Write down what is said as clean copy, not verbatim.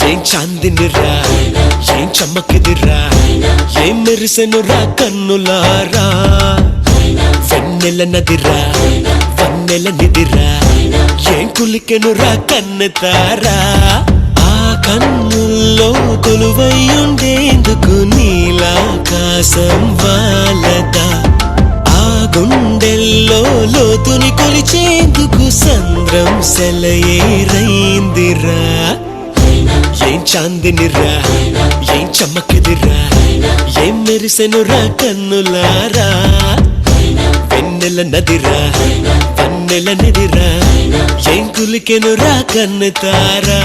ఏం చాందినిరా ఏం చమ్మకిదిరా ఏం మెరిసెనురా కన్నులారా వెన్నెల నదిరా వన్నెల నిదిరా ఏం కులికెనురా కన్నెతారా ఆ కన్నుల్లో కొలువై ఉండేందుకు నీలాకాశం వాలదా ఆ గుండెల్లో లోతుని కొలిచేందుకు సంద్రం సెలయేరైందిరా ఏం చాందినిరా ఏం చమ్మకిదిరా ఏం మెరిసెనురా కన్నులారా వెన్నెల నదిరా వన్నెల నిదిరా ఏం కులికెనురా కన్నెతారా